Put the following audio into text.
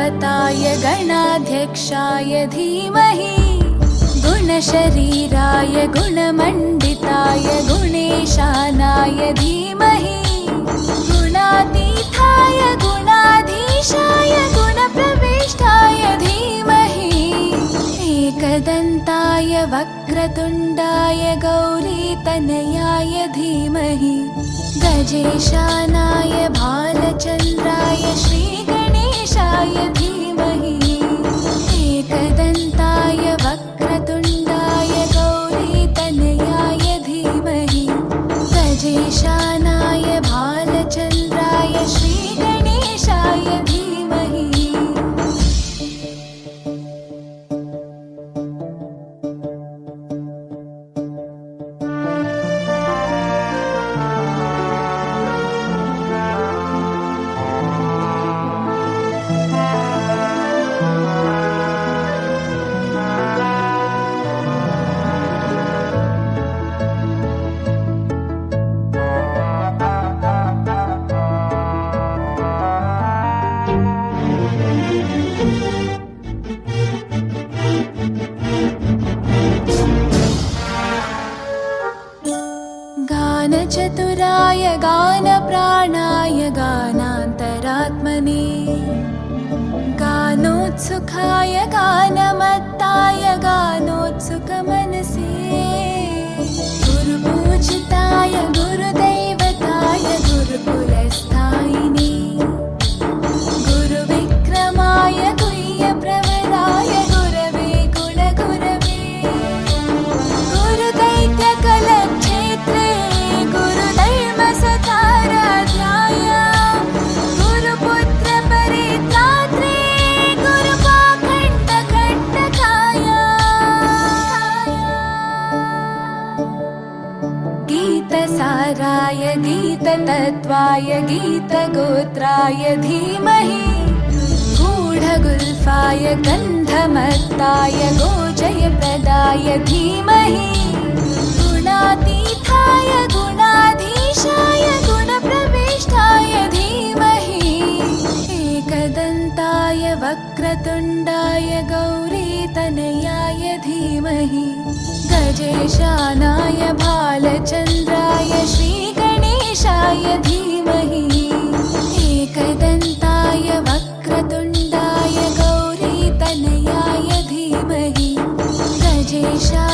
गणपताय गणाध्यक्षाय धीमहि गुणशरीराय गुणमण्डिताय गुणेशानाय धीमहि गुणातीताय गुणाधीशाय गुणप्रविष्टाय धीमहि एकदन्ताय वक्रतुण्डाय गौरीतनयाय धीमहि गजेशानाय भालचन्द्राय श्रीगणेशाय धीमहि एकदन्ताय वक्रतुण्डाय गौरीतनयाय धीमहि गजेशानाय भालचन्द्राय श्रीगणेशाय धीमहि। गानचतुराय गानप्राणाय गानान्तरात्मने गानोत्सुकाय गानमत्ताय गानोत्सुकमनसे गुरुपूजिताय गुरुदैवताय गुरुकुलस्थायिने गुरुविक्रमाय गुह्यप्रवराय गुरवे गुणगुरवे गुरुदैत्यकलक्षेत्रे गुरुधर्मसताराध्याय गुरुपुत्रपरित्रात्रे गुरुपाखण्डखण्डकाय गीतसाराय गीततत्त्वाय गीतगोत्राय धीमहि गूढगुल्फाय गन्धमत्ताय गोजयप्रदाय धीमहि गुणातीताय गुणाधीशाय गुणप्रविष्टाय धीमहि एकदन्ताय वक्रतुण्डाय गौरीतनयाय धीमहि गजेशानाय भालचन्द्राय श्रीगणेशाय धीमहि एकदन्ताय वक्रतुण्डाय गौरीतनयाय धीमहि गजेशा